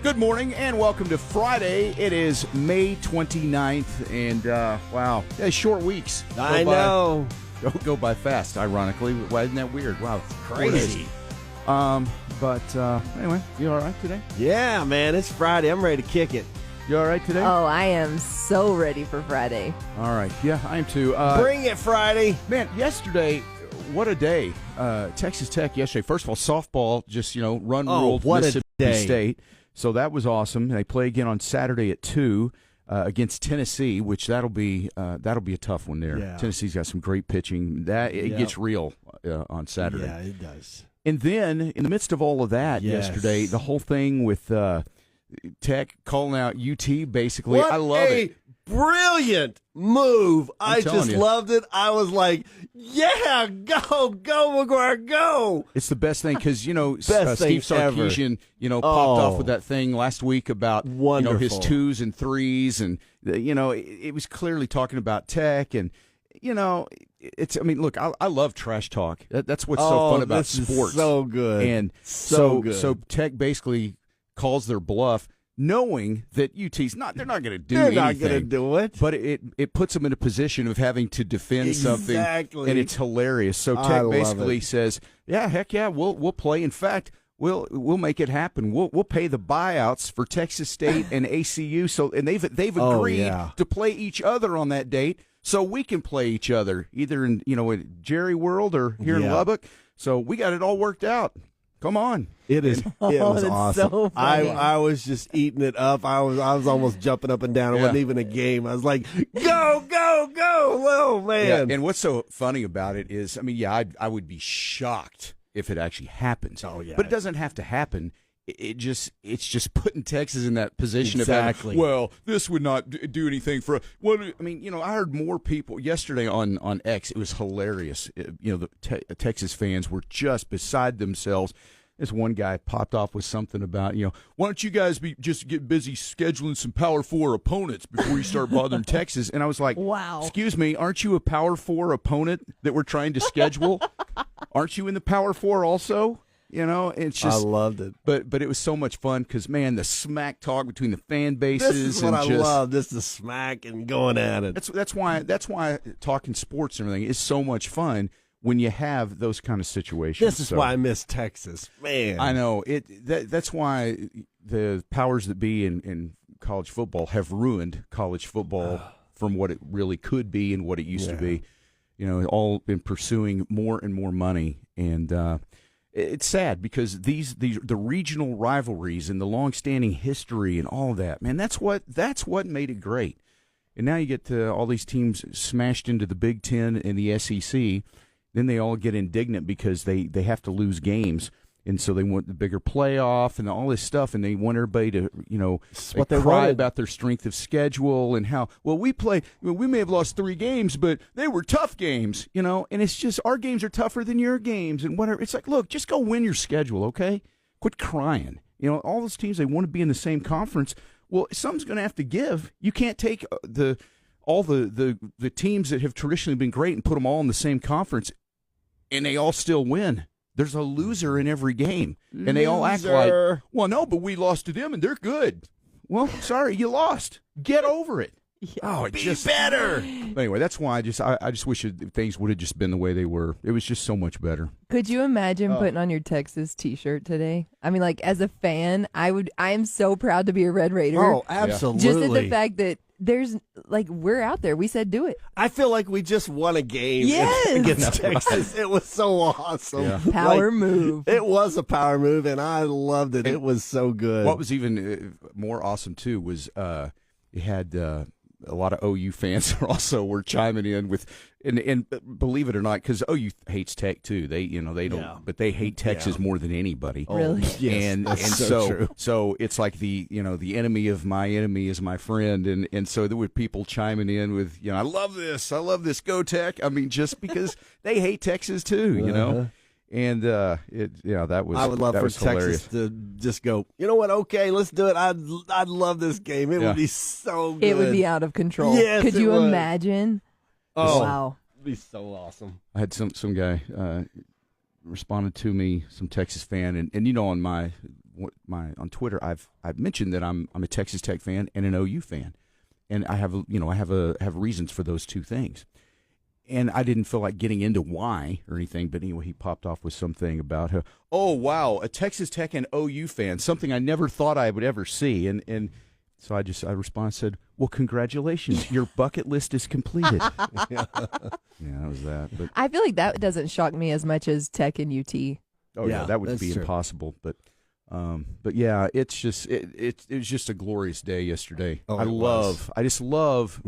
Good morning and welcome to Friday. It is May 29th, and wow, short weeks. I know. Go by fast, ironically. Why isn't that weird? Wow, it's Crazy. But anyway, you all right today? Yeah, man, it's Friday. I'm ready to kick it. You all right today? Oh, I am so ready for Friday. All right. Yeah, I am too. Bring it, Friday. Man, yesterday, what a day. Texas Tech yesterday. First of all, softball just, ruled Mississippi State. So that was awesome. They play again on Saturday at 2 against Tennessee, which that'll be a tough one there. Yeah. Tennessee's got some great pitching. It gets real on Saturday. Yeah, it does. And then in the midst of all of that yesterday, the whole thing with Tech calling out UT basically. What I love it. Brilliant move. I just loved it. I was like, yeah, go, McGuire, go. It's the best thing because, Steve Sarkisian, popped off with that thing last week about, his 2s and 3s. And, it was clearly talking about Tech. And, look, I love trash talk. That's what's so fun about sports. So good. And good. So Tech basically calls their bluff, knowing that UT's they're not going to do anything. They're not going to do it. But it puts them in a position of having to defend something. And it's hilarious. So Tech basically says, yeah, heck yeah, we'll play. In fact, we'll make it happen. We'll pay the buyouts for Texas State and ACU. So and they've agreed to play each other on that date, so we can play each other either in in Jerry World or here in Lubbock. So we got it all worked out. Come on. It is. It was awesome. So funny. I was just eating it up. I was almost jumping up and down. It wasn't even a game. I was like, go, go, go. Oh, man. Yeah, and what's so funny about it is, I would be shocked if it actually happens. Oh, yeah. But it doesn't have to happen. It's just putting Texas in that position of having, well, this would not do anything for I heard more people yesterday on X. It was hilarious. The Texas fans were just beside themselves. This one guy popped off with something about, why don't you guys get busy scheduling some Power 4 opponents before you start bothering Texas? And I was like, wow. Excuse me, aren't you a Power 4 opponent that we're trying to schedule? Aren't you in the Power 4 also? It's just. I loved it, but it was so much fun because the smack talk between the fan bases. This is what I love. This is the smack and going at it. That's why talking sports and everything is so much fun when you have those kind of situations. This is why I miss Texas, man. I know that's why the powers that be in college football have ruined college football from what it really could be and what it used to be. All been pursuing more and more money and. It's sad because the regional rivalries and the long-standing history and all that, man, that's what made it great. And now you get all these teams smashed into the Big Ten and the SEC. Then they all get indignant because they have to lose games, and so they want the bigger playoff and all this stuff, and they want everybody to they cry about their strength of schedule and how we may have lost 3 games, but they were tough games, and it's just our games are tougher than your games and whatever. It's like, look, just go win your schedule, okay? Quit crying. All those teams, they want to be in the same conference. Well, something's going to have to give. You can't take all the teams that have traditionally been great and put them all in the same conference, and they all still win. There's a loser in every game, and they all act like, well, no, but we lost to them, and they're good. Well, sorry, you lost. Get over it. Oh, be better. Anyway, that's why I just wish things would have just been the way they were. It was just so much better. Could you imagine putting on your Texas T-shirt today? As a fan, I am so proud to be a Red Raider. Oh, absolutely. Just in the fact that there's we're out there. We said do it. I feel like we just won a game against Texas. It was so awesome. Yeah. Power move. It was a power move, and I loved it. It was so good. What was even more awesome, too, was you had a lot of OU fans were chiming in with, and believe it or not, because OU hates Tech too. They don't, but they hate Texas more than anybody. Oh, really? Yes, and so true. So it's like the enemy of my enemy is my friend, and so there were people chiming in with I love this, go Tech. Just because they hate Texas too, And that was. I would love for Texas hilarious. to just go. You know what? Okay, let's do it. I'd love this game. It would be so good. It would be out of control. Yes, could you would. imagine? Oh, wow, it'd be so awesome. I had some guy responded to me, some Texas fan, and on my on Twitter, I've mentioned that I'm a Texas Tech fan and an OU fan, and I have reasons for those two things. And I didn't feel like getting into why or anything, but anyway, he popped off with something about, oh, wow, a Texas Tech and OU fan, something I never thought I would ever see. And so I responded and said, well, congratulations, your bucket list is completed. Yeah, that was that. But I feel like that doesn't shock me as much as Tech and UT. Oh, yeah, that would be impossible. But yeah, it's just it was just a glorious day yesterday. Oh, I just love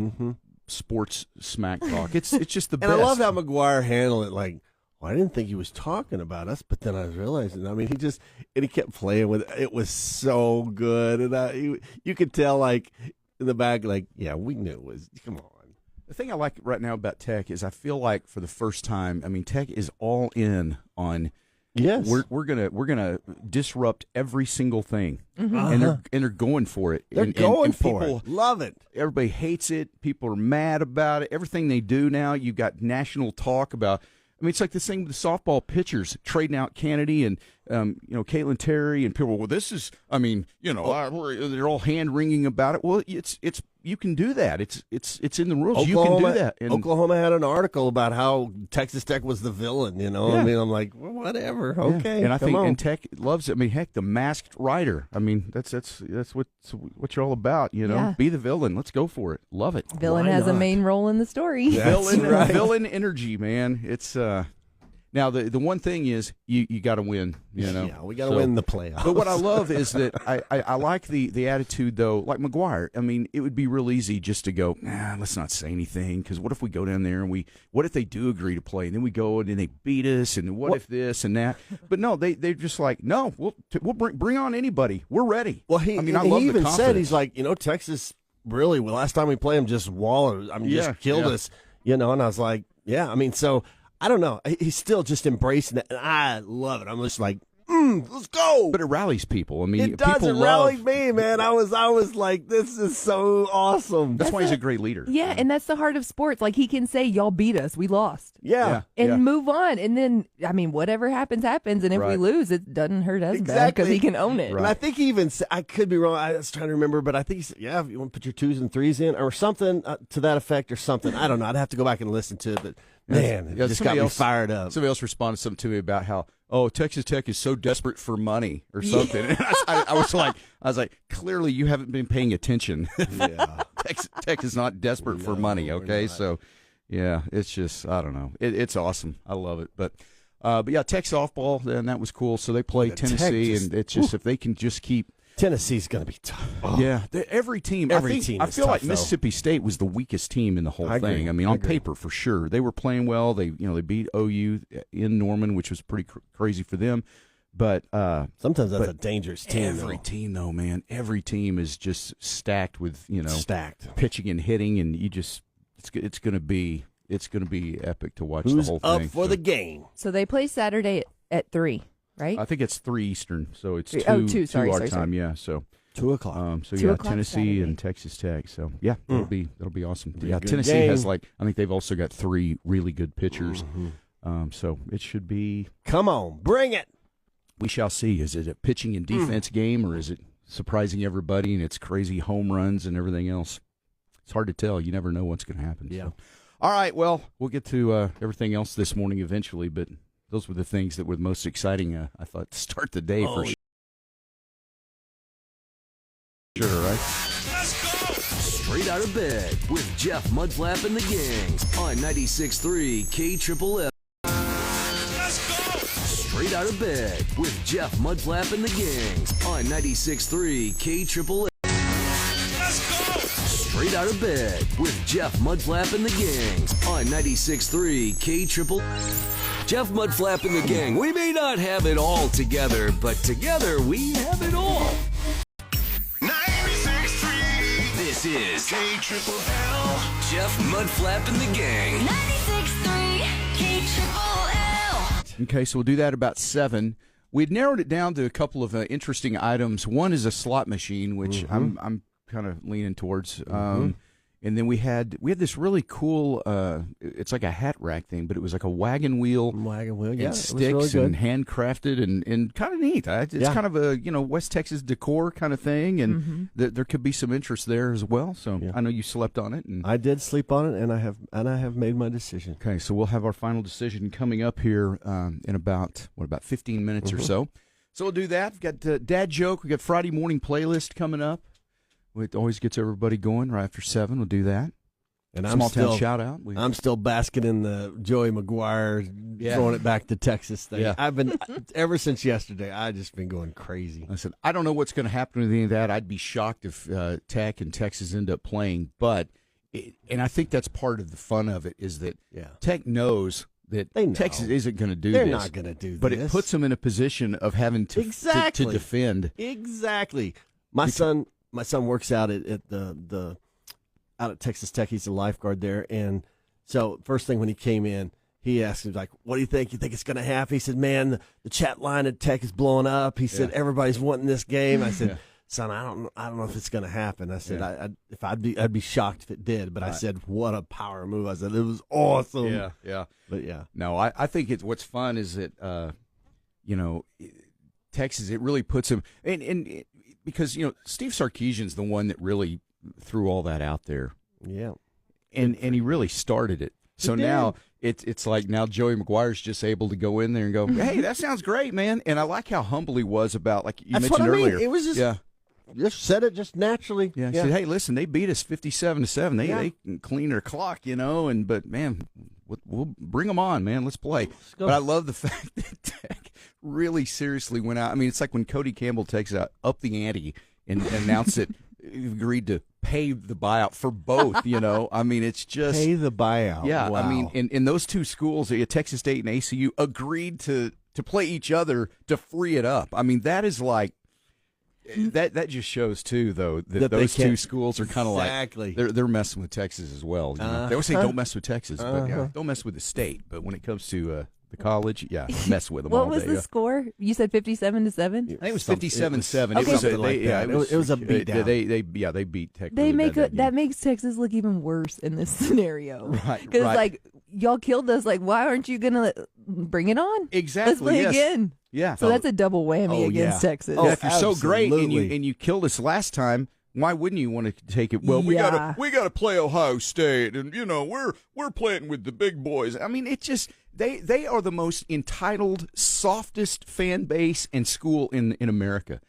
sports smack talk. It's just the best. And I love how McGuire handled it. Like, well, I didn't think he was talking about us, but then I was realizing. I mean, he kept playing with it. It was so good, and you could tell, like, in the back, like, yeah, we knew it was. Come on. The thing I like right now about Tech is I feel like for the first time, I mean, Tech is all in on. Yes, we're gonna disrupt every single thing, and they're going for it. They're going for it. Love it. Everybody hates it. People are mad about it. Everything they do now, you've got national talk about. I mean, it's like this thing with the softball pitchers trading out Kennedy and Caitlin Terry and people. Well, this is. I mean, they're all hand wringing about it. Well, it's you can do that. It's in the rules. You can do that. And Oklahoma had an article about how Texas Tech was the villain. You know, I mean, I'm like, well, whatever. Okay, and I think and Tech loves it. I mean, heck, the Masked Rider. I mean, that's what you're all about. You know, be the villain. Let's go for it. Love it. Villain has a main role in the story. Villain energy, man. It's now the one thing is you got to win. You know, yeah, we got to win the playoffs. But what I love is that I like the attitude though. Like McGuire, I mean, it would be real easy just to go, let's not say anything because what if we go down there and what if they do agree to play and then we go and then they beat us and what if this and that? But no, they're just like, no, we'll bring on anybody. We're ready. Well, I love he even said he's like, Texas really. Well, last time we played them, just wallowed. I mean, just killed us. And I was like, yeah. I mean, so. I don't know. He's still just embracing it, and I love it. I'm just like, let's go. But it rallies people. I mean, it does. It rallied me, man. I was like, this is so awesome. That's why he's a great leader. Yeah, and that's the heart of sports. Like, he can say, y'all beat us. We lost. Yeah. And move on. And then, I mean, whatever happens. And if we lose, it doesn't hurt us bad because he can own it. Right. And I think he even said, I could be wrong. I was trying to remember, but I think he said, if you want to put your 2s and 3s in or something to that effect or something. I don't know. I'd have to go back and listen to it, but man, it just got me fired up. Somebody else responded something to me about how, Texas Tech is so desperate for money or something. And I was like, clearly you haven't been paying attention. Yeah. Texas Tech is not desperate for money. Okay, so yeah, it's just I don't know. It's awesome. I love it. But yeah, Tech softball, and that was cool. So they play Tennessee, and it's just if they can just keep. Tennessee's going to be tough. Oh. Yeah, every team. I feel like Mississippi State was the weakest team in the whole thing. I mean, on paper for sure, they were playing well. They beat OU in Norman, which was pretty crazy for them. But sometimes that's a dangerous team. Every team, though, man, every team is just stacked with stacked pitching and hitting, and it's going to be epic to watch the whole thing. Who's up for the game? So they play Saturday at 3. Right? I think it's 3 Eastern, so it's 2 our time. Yeah, so 2 o'clock. So 2 yeah, o'clock Tennessee Saturday. And Texas Tech. So yeah, that'll be awesome. Yeah, Tennessee game. has I think they've also got 3 really good pitchers. So it should be. Come on, bring it. We shall see. Is it a pitching and defense game, or is it surprising everybody and it's crazy home runs and everything else? It's hard to tell. You never know what's going to happen. Yeah. So. All right. Well, we'll get to everything else this morning eventually, but. Those were the things that were the most exciting, I thought, to start the day for sure, right? Let's go! Straight out of bed with Jeff Mudflap and the Gang on 96.3 KLLL. Let's go! Straight out of bed with Jeff Mudflap and the Gang on 96.3 KLLL. Let's go! Straight out of bed with Jeff Mudflap and the Gang on 96.3 KLLL. Jeff Mudflap and the Gang. We may not have it all together, but together we have it all. 96.3. This is KLLL. Jeff Mudflap and the Gang. 96.3 KLLL. Okay, so we'll do that about 7. We'd narrowed it down to a couple of interesting items. One is a slot machine, which I'm kind of leaning towards. And then we had this really cool. It's like a hat rack thing, but it was like a wagon wheel, yeah, and sticks really and handcrafted and kind of neat. It's kind of a West Texas decor kind of thing, and there could be some interest there as well. So I know you slept on it, and I did sleep on it, and I have made my decision. Okay, so we'll have our final decision coming up here in about 15 minutes or so. So we'll do that. We've got Dad Joke. We've got Friday morning playlist coming up. It always gets everybody going right after 7. We'll do that. And Small town shout out. I'm still basking in the Joey McGuire throwing it back to Texas thing. Yeah. I've been ever since yesterday. I've just been going crazy. I said I don't know what's going to happen with any of that. I'd be shocked if Tech and Texas end up playing, but and I think that's part of the fun of it is that Tech knows that Texas isn't going to do this. They're not going to do this. But it puts them in a position of having to defend. Exactly. My son works out at the out at Texas Tech. He's a lifeguard there, and so first thing when he came in, he asked me like, "What do you think? You think it's going to happen?" He said, "Man, the chat line at Tech is blowing up." He said, "Everybody's wanting this game." I said, "Son, I don't know if it's going to happen." I said, I'd be shocked if it did." But I said, "What a power move!" I said, "It was awesome." Yeah. But yeah, no, I think what's fun is that Texas, it really puts them and because Steve Sarkisian's the one that really threw all that out there. Yeah, and he really started it. So now it's like now Joey McGuire's just able to go in there and go, "Hey, that sounds great, man." And I like how humble he was about, like you mentioned earlier. It was just said it just naturally. Yeah, he said, "Hey, listen, they beat us 57-7. They can clean their clock, but man, we'll bring them on, man. Let's play." But I love the fact that Tech really seriously went out. I mean, it's like when Cody Campbell takes up the ante and announced that he agreed to pay the buyout for both. I mean, it's just pay the buyout. Yeah, wow. I mean, in those two schools, Texas State and ACU agreed to play each other to free it up. I mean, that is like. That just shows too, though, that those two schools are kind of like they're messing with Texas as well. They always say don't mess with Texas, but don't mess with the state. But when it comes to the college, mess with them. What all was day, the score? You said 57-7. I think it was 57-7. It was a beatdown. They beat Tech. They really that makes Texas look even worse in this scenario, right? Because like y'all killed us. Like, why aren't you gonna bring it on? Exactly. Let's play again. Yeah. So that's a double whammy against Texas. Yeah, if you're so great and you killed us last time, why wouldn't you want to take it? Well, we gotta play Ohio State, and we're playing with the big boys. I mean, it's just they are the most entitled, softest fan base and school in America,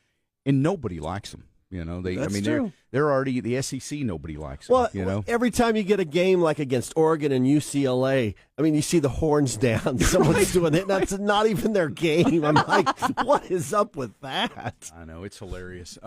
and nobody likes them. True. They're already the SEC. Nobody likes them. Well, every time you get a game like against Oregon and UCLA, I mean, you see the horns down. Someone's doing it. That's not even their game. I'm like, what is up with that? I know, it's hilarious.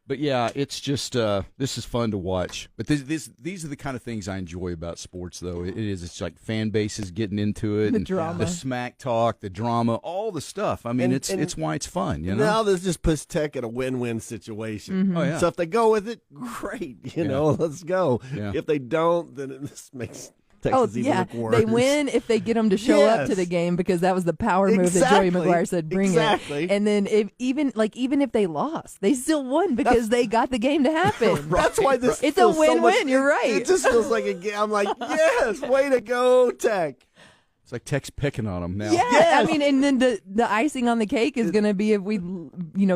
But yeah, it's just this is fun to watch. But these are the kind of things I enjoy about sports, though. It's like fan bases getting into it, the and drama, the smack talk, the drama, all the stuff. I mean, it's why it's fun. Now this just puts Tech in a win-win situation. Mm-hmm. Oh, yeah. So if they go with it, great. Let's go. Yeah. If they don't, then it just makes Texas even look worse. They win if they get them to show up to the game, because that was the power move that Joey McGuire said, bring it. And then even if they lost, they still won because they got the game to happen. That's why this it's a win-win. You're right. It just feels like a game. I'm like, yes, way to go, Tech. It's like Tech's picking on them now. Yeah, yes. I mean, and then the icing on the cake is going to be if we,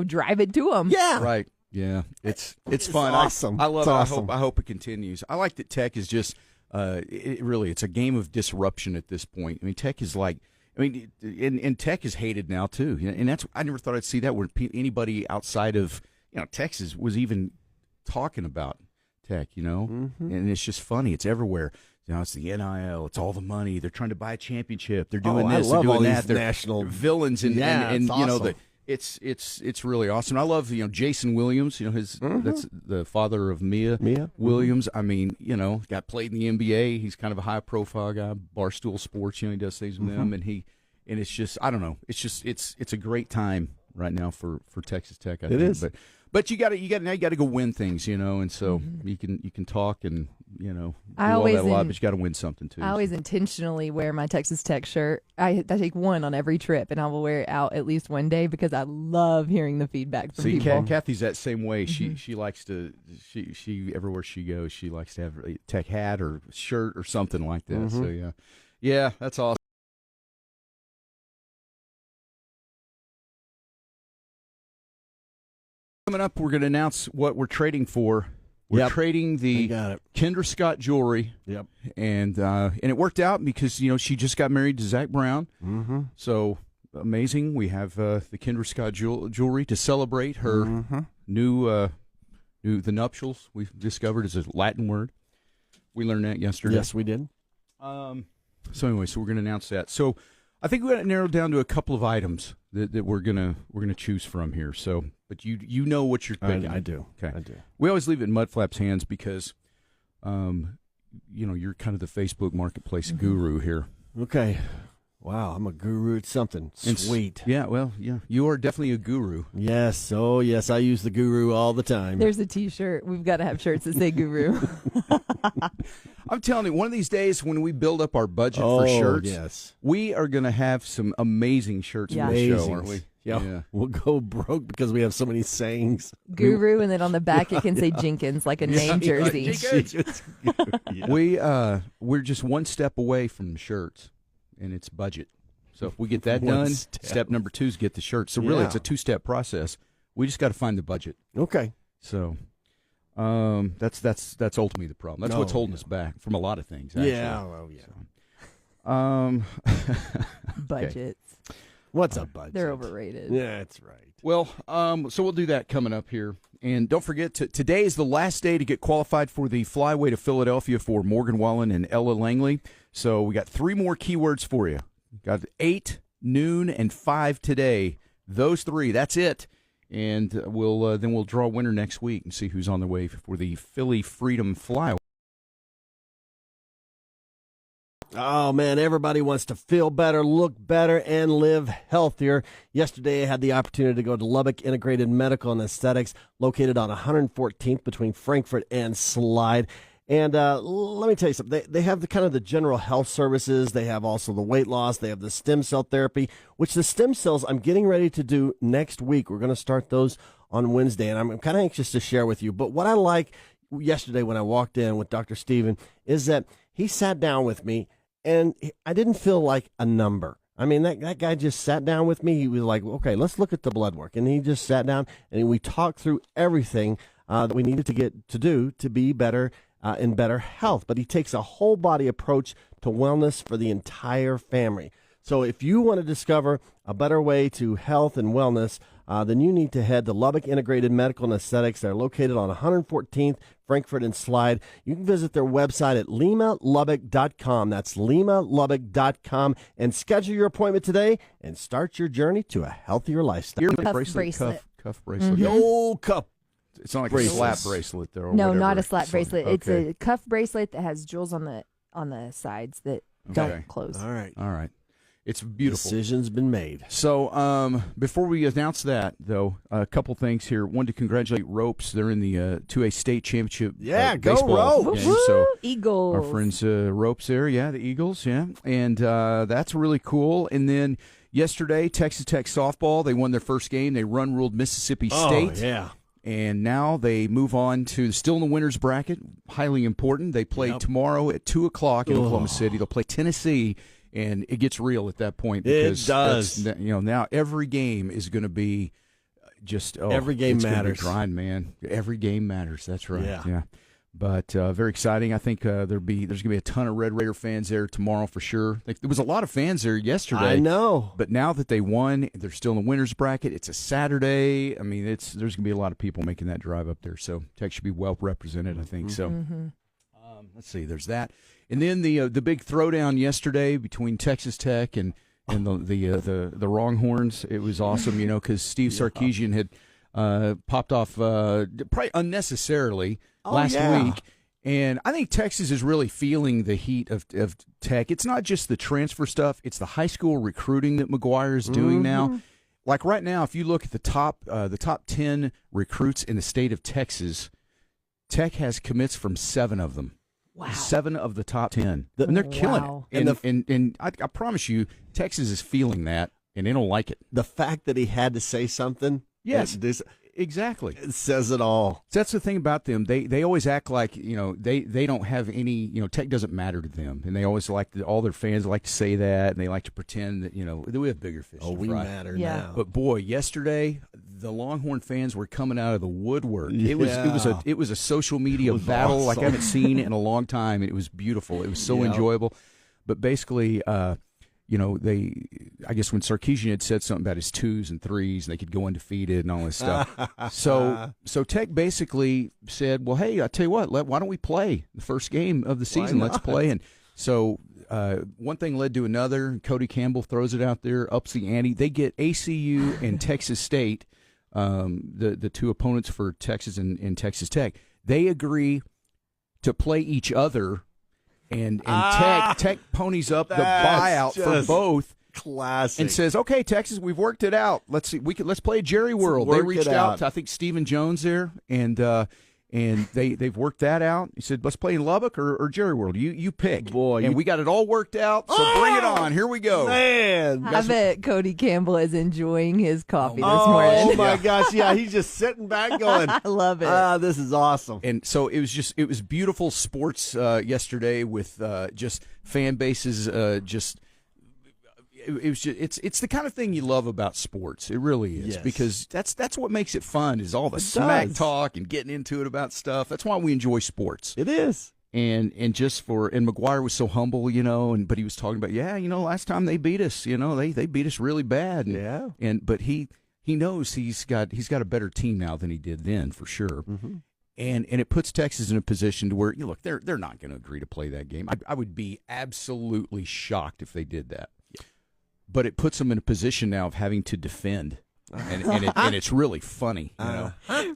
drive it to them. Yeah, right. Yeah, it's fun. Awesome. I love it. Awesome. I hope it continues. I like that Tech is just. It's a game of disruption at this point. I mean, Tech is like, and Tech is hated now too, and that's I never thought I'd see that where anybody outside of Texas was even talking about Tech, and it's just funny. It's everywhere. It's the NIL. It's all the money. They're trying to buy a championship. They're doing this. They're doing that. They're national villains, and awesome. It's really awesome. I love Jason Williams. That's the father of Mia Williams. I mean, got played in the NBA. He's kind of a high profile guy. Barstool Sports. He does things with them, and it's just I don't know. It's just it's a great time right now for Texas Tech. I it think. is. But you got to go win things, and so you can talk and do all that a lot, but you got to win something too. I always intentionally wear my Texas Tech shirt. I take one on every trip, and I will wear it out at least one day because I love hearing the feedback from people. Kathy's that same way. She likes to she everywhere she goes, she likes to have a Tech hat or shirt or something like that. So yeah, that's awesome. Coming up, we're going to announce what we're trading for. We're trading the Kendra Scott jewelry. Yep. And it worked out because, she just got married to Zach Brown. Mm-hmm. So amazing. We have the Kendra Scott jewelry to celebrate her the nuptials. We've discovered is a Latin word. We learned that yesterday. Yes, we did. So anyway, we're going to announce that. So I think we got to narrow down to a couple of items that we're gonna choose from here. So, but you know what you're picking. I do. Okay, I do. We always leave it in Mudflap's hands because, you're kind of the Facebook marketplace guru here. Okay. Wow, I'm a guru at something. Sweet. Yeah, you are definitely a guru. Yes. Oh, yes. I use the guru all the time. There's a T-shirt. We've got to have shirts that say guru. I'm telling you, one of these days when we build up our budget for shirts, we are going to have some amazing shirts on the show, aren't we? Yeah. We'll go broke because we have so many sayings. Guru, and then on the back it can say Jenkins, like a name jersey. We're just one step away from the shirts, and it's budget. So if we get that done, step number 2 is get the shirt. So really, it's a 2-step process. We just got to find the budget. Okay. So that's ultimately the problem. That's what's holding us back from a lot of things. Actually. Yeah. Oh, yeah. Budgets. What's a budget? They're overrated. Yeah, that's right. Well, so we'll do that coming up here. And don't forget, today is the last day to get qualified for the Flyway to Philadelphia for Morgan Wallen and Ella Langley. So we got 3 more keywords for you. Got 8, noon, and 5 today. Those 3, that's it. And we'll draw a winner next week and see who's on the way for the Philly Freedom Flyway. Oh, man, everybody wants to feel better, look better, and live healthier. Yesterday, I had the opportunity to go to Lubbock Integrated Medical and Aesthetics, located on 114th between Frankfort and Slide. And let me tell you something. They have the general health services. They have also the weight loss. They have the stem cell therapy, which the stem cells I'm getting ready to do next week. We're going to start those on Wednesday, and I'm kind of anxious to share with you. But what I like yesterday when I walked in with Dr. Steven is that he sat down with me, and I didn't feel like a number. I mean, that guy just sat down with me. He was like, okay, let's look at the blood work. And he just sat down, and we talked through everything that we needed to do to be better in better health. But he takes a whole body approach to wellness for the entire family. So if you want to discover a better way to health and wellness, then you need to head to Lubbock Integrated Medical and Aesthetics. They're located on 114th, Frankfort and Slide. You can visit their website at limalubbock.com. That's limalubbock.com. And schedule your appointment today and start your journey to a healthier lifestyle. Cuff bracelet. Cuff bracelet. The old cuff. It's not like a slap bracelet, though. No, not a slap bracelet. It's a cuff bracelet that has jewels on the sides that don't close. All right. It's beautiful. Decision's been made. So before we announce that, though, a couple things here. One, to congratulate Ropes. They're in the 2A state championship. Go baseball Ropes! Game. So Eagles. Our friends Ropes there, the Eagles, and that's really cool. And then yesterday, Texas Tech softball, they won their first game. They ruled Mississippi State. Oh, yeah. And now they move on to still in the winner's bracket. Highly important. They play tomorrow at 2 o'clock in Oklahoma City. They'll play Tennessee. And it gets real at that point because it does. Now every game is going to be just every game matters. Grind, man. Every game matters. That's right. Yeah. But very exciting. I think there's going to be a ton of Red Raider fans there tomorrow for sure. There was a lot of fans there yesterday. I know. But now that they won, they're still in the winner's bracket. It's a Saturday. I mean, there's going to be a lot of people making that drive up there. So Tech should be well represented, I think. So let's see. There's that. And then the big throwdown yesterday between Texas Tech and the Longhorns. It was awesome, because Steve Sarkisian had popped off probably unnecessarily last week. And I think Texas is really feeling the heat of Tech. It's not just the transfer stuff; it's the high school recruiting that McGuire is doing now. like right now, if you look at the top 10 recruits in the state of Texas, Tech has commits from 7 of them. Wow. 7 of the top 10. And they're killing it. And I promise you, Texas is feeling that, and they don't like it. The fact that he had to say something. Yes. Exactly. It says it all. So that's the thing about them. They always act like, they don't have any, Tech doesn't matter to them. And they always all their fans like to say that, and they like to pretend that, that we have bigger fish to fry. We matter now. But boy, yesterday, the Longhorn fans were coming out of the woodwork. It was a social media battle like I haven't seen in a long time. It was beautiful. It was so enjoyable. But basically, I guess when Sarkisian had said something about his 2s and 3s and they could go undefeated and all this stuff. So Tech basically said, well, hey, I tell you what, why don't we play the first game of the season? Let's play. And so one thing led to another. Cody Campbell throws it out there, ups the ante. They get ACU and Texas State, the 2 opponents for Texas and Texas Tech. They agree to play each other. And Tech ponies up the buyout for both. Classic. And says, "Okay, Texas, we've worked it out. Let's see. Let's play Jerry World." They reached out to I think Stephen Jones there, and they've worked that out. He said, "Let's play in Lubbock or Jerry World. You pick." Boy, and we got it all worked out. So bring it on. Here we go. Man, I bet Cody Campbell is enjoying his coffee this morning. Oh my gosh, yeah, he's just sitting back going, I love it. This is awesome. And so it was beautiful sports yesterday with just fan bases it's the kind of thing you love about sports. It really is, because that's what makes it fun, is all the smack talk and getting into it about stuff. That's why we enjoy sports. It is. And McGuire was so humble, but he was talking about, last time they beat us, they beat us really bad. But he knows he's got a better team now than he did then, for sure. Mm-hmm. And it puts Texas in a position to where, look, they're not going to agree to play that game. I would be absolutely shocked if they did that. But it puts them in a position now of having to defend, and it's really funny.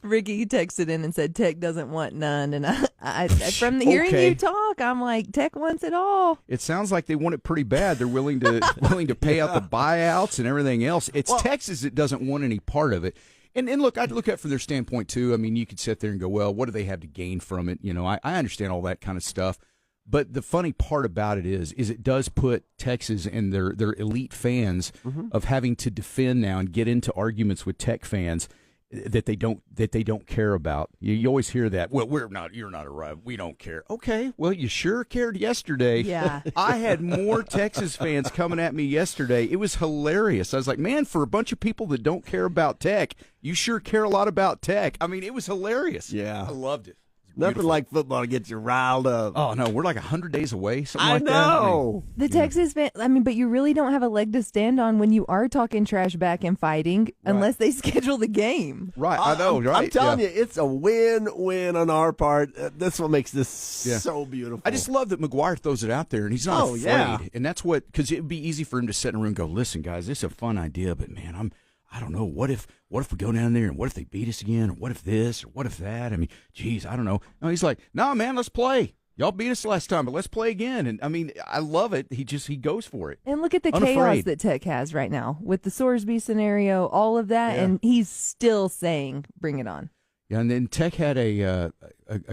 Ricky texted in and said Tech doesn't want none, and I from hearing you talk, I'm like, Tech wants it all. It sounds like they want it pretty bad. They're willing to pay out the buyouts and everything else. It's Texas that doesn't want any part of it. And look, I'd look at it from their standpoint too. I mean, you could sit there and go, well, what do they have to gain from it? I understand all that kind of stuff. But the funny part about it is it does put Texas and their elite fans of having to defend now and get into arguments with Tech fans that they don't care about. You always hear that. Well, you're not a rival. We don't care. Okay, well, you sure cared yesterday. Yeah. I had more Texas fans coming at me yesterday. It was hilarious. I was like, man, for a bunch of people that don't care about Tech, you sure care a lot about Tech. I mean, it was hilarious. Yeah. I loved it. Nothing like football to get you riled up. Oh, no, we're like 100 days away, something like that. I know. The Texas fan, but you really don't have a leg to stand on when you are talking trash back and fighting unless they schedule the game. Right, I know, right? I'm telling you, it's a win-win on our part. That's what makes this so beautiful. I just love that McGuire throws it out there, and he's not afraid. Yeah. And that's because it would be easy for him to sit in a room and go, listen, guys, this is a fun idea, but, man, I don't know. What if we go down there and what if they beat us again? Or what if this? Or what if that? I mean, geez, I don't know. No, he's like, no, man, let's play. Y'all beat us last time, but let's play again. And I mean, I love it. He goes for it. And look at the chaos that Tech has right now with the Sorsby scenario, all of that, and he's still saying, bring it on. Yeah, and then Tech had a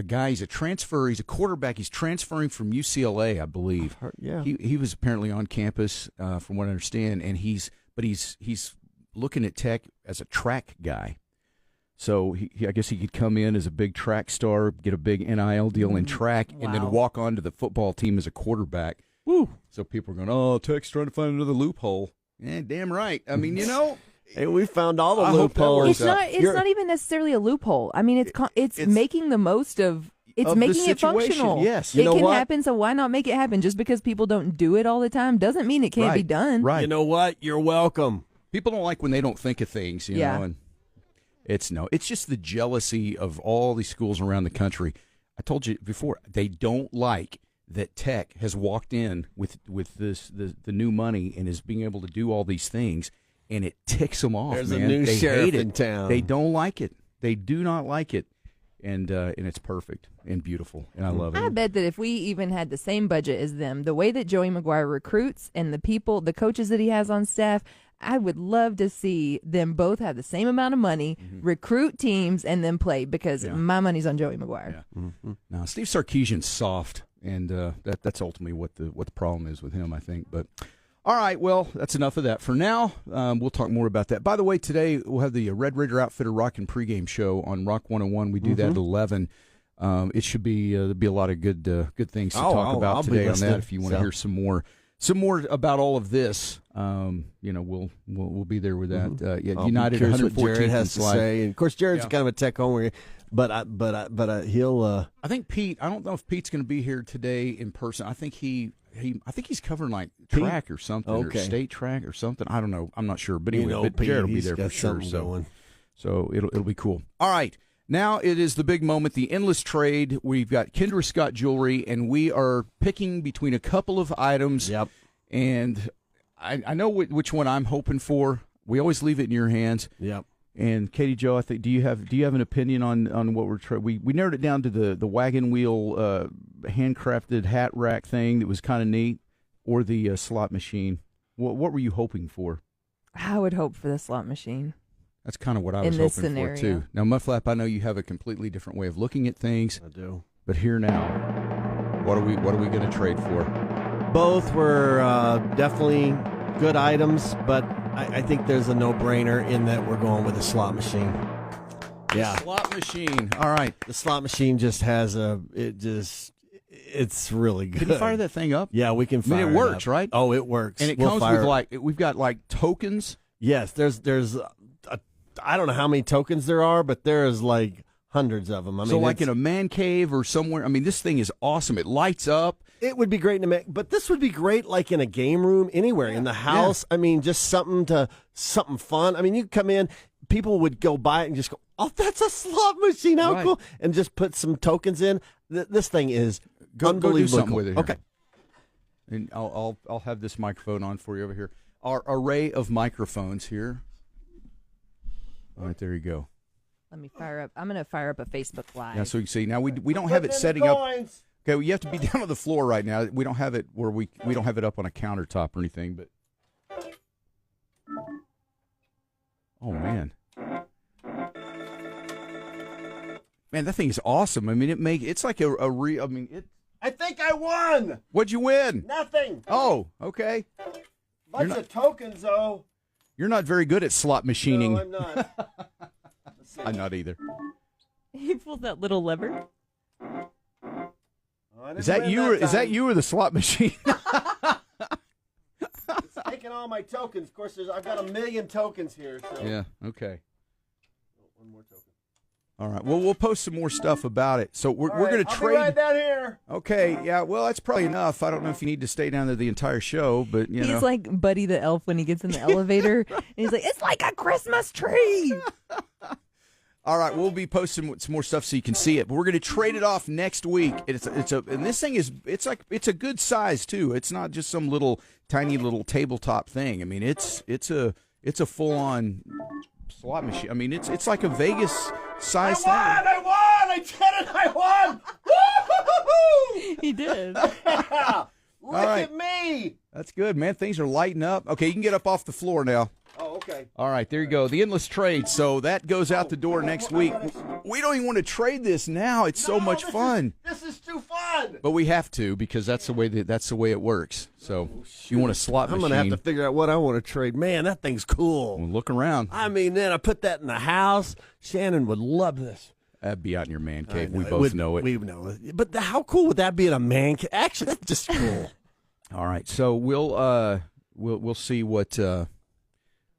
guy. He's a transfer. He's a quarterback. He's transferring from UCLA, I believe. Yeah, he was apparently on campus, from what I understand, and he's looking at Tech as a track guy. So I guess he could come in as a big track star, get a big NIL deal in track, and then walk onto the football team as a quarterback. Woo! So people are going, oh, Tech's trying to find another loophole. Damn right. I mean, hey, we found all the loopholes. It's not even necessarily a loophole. I mean, it's making the most of. It's making it functional. Yes. It can happen, so why not make it happen? Just because people don't do it all the time doesn't mean it can't be done. Right. You know what? You're welcome. People don't like when they don't think of things, you know. And it's just the jealousy of all these schools around the country. I told you before, they don't like that Tech has walked in with the new money and is being able to do all these things, and it ticks them off. There's man. a new they sheriff hate it. in town. They don't like it. They do not like it. And it's perfect and beautiful, and I love it. I bet that if we even had the same budget as them, the way that Joey McGuire recruits and the coaches that he has on staff, I would love to see them both have the same amount of money, recruit teams, and then play because my money's on Joey McGuire. Yeah. Now, Steve Sarkisian's soft, and that's ultimately what the problem is with him, I think. But all right, well, that's enough of that for now. We'll talk more about that. By the way, today we'll have the Red Raider Outfitter Rockin' pregame show on Rock 101. We do that at 11. It should be there'll be a lot of good things to talk about today on that. If you want to hear some more about all of this, we'll be there with that. United 114th Jared has to say, and of course Jared's kind of a tech homer, but he'll. I think Pete. I don't know if Pete's going to be here today in person. I think he's covering like track or something, or state track or something. I don't know. I'm not sure, but anyway, but Jared will be there for sure. So it'll be cool. All right. Now it is the big moment, the endless trade. We've got Kendra Scott Jewelry, and we are picking between a couple of items. Yep. And I know which one I'm hoping for. We always leave it in your hands. Yep. And Katie Jo, I think do you have an opinion on what we're we narrowed it down to the wagon wheel handcrafted hat rack thing that was kind of neat, or the slot machine. What were you hoping for? I would hope for the slot machine. That's kind of what I was hoping for, too. Now, Mudflap, I know you have a completely different way of looking at things. I do. But here now, what are we going to trade for? Both were definitely good items, but I think there's a no-brainer in that we're going with a slot machine. Yeah. Slot machine. All right. The slot machine just has it's really good. Can you fire that thing up? Yeah, we can fire it up. It works, right? Oh, it works. And it comes with, we've got, tokens? Yes, there's I don't know how many tokens there are, but there is hundreds of them. I mean, in a man cave or somewhere. I mean, this thing is awesome. It lights up. It would be great but this would be great in a game room, anywhere in the house. Yeah. I mean, just something fun. I mean, you come in, people would go by it and just go, "Oh, that's a slot machine! How cool!" And just put some tokens in. This thing is unbelievable. Go do something with it here. Okay. And I'll have this microphone on for you over here. Our array of microphones here. All right, there you go. Let me fire up. I'm going to fire up a Facebook Live. Yeah, so you can see. Now, we don't have it setting up. Okay, well, you have to be down on the floor right now. We don't have it where we don't have it up on a countertop or anything. But oh, man. Man, that thing is awesome. I mean, it's like a real. I mean, it. I think I won. What'd you win? Nothing. Oh, okay. Bunch of tokens, though. You're not very good at slot machining. No, I'm not. I'm not either. He pulled that little lever. Is that you or the slot machine? It's taking all my tokens. Of course, I've got 1 million tokens here. So. Yeah. Okay. One more token. All right. Well, we'll post some more stuff about it. So we're going to trade. I'll be right down here. Okay. Yeah. Well, that's probably enough. I don't know if you need to stay down there the entire show, but he's like Buddy the Elf when he gets in the elevator, and he's like, "It's like a Christmas tree." All right. We'll be posting some more stuff so you can see it, but we're going to trade it off next week. And this thing it's a good size too. It's not just some tiny little tabletop thing. I mean, it's a full on slot machine. I mean, it's like a Vegas size thing. I won! I did it! I won! Woo-hoo-hoo-hoo! He did. Look at me! That's good, man. Things are lighting up. Okay, you can get up off the floor now. Oh, okay. All right, there you go. The endless trade. So that goes out the door next week. We don't even want to trade this now. It's so much fun. This is too fun. But we have to because that's the way it works. So you want a slot machine. I'm going to have to figure out what I want to trade. Man, that thing's cool. Well, look around. I mean, then I put that in the house. Shannon would love this. That'd be out in your man cave. We both know it. We know it. But how cool would that be in a man cave? Actually, that's just cool. All right, so we'll see what.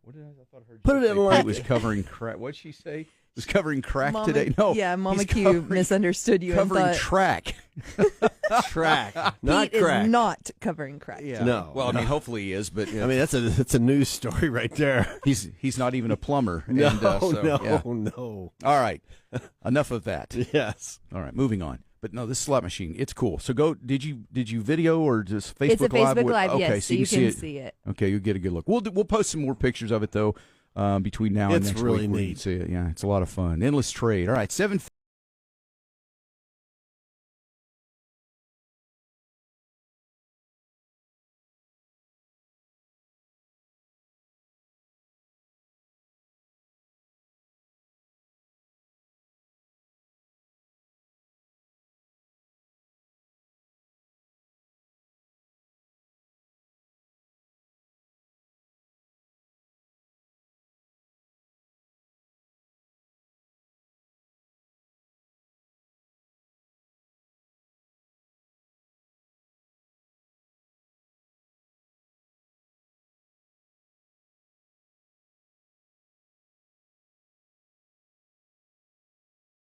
What did I thought I heard? Put it in like it was covering crack. What'd she say? It was covering crack today. No, yeah, Mama Q misunderstood you. Covering and thought, track. Track, not Pete crack. is not covering crack. Yeah. No. Well, I mean, hopefully he is, but I mean that's a news story right there. He's not even a plumber. No, and, no. All right, enough of that. Yes. All right, moving on. But no, this slot machine, it's cool. So go. Did you video or just Facebook Live? It's a Facebook Live. Okay, yes, so you can see it. Okay, you get a good look. We'll post some more pictures of it though between now and next week. It's really neat. See it. Yeah, it's a lot of fun. Endless trade. All right, 7:50.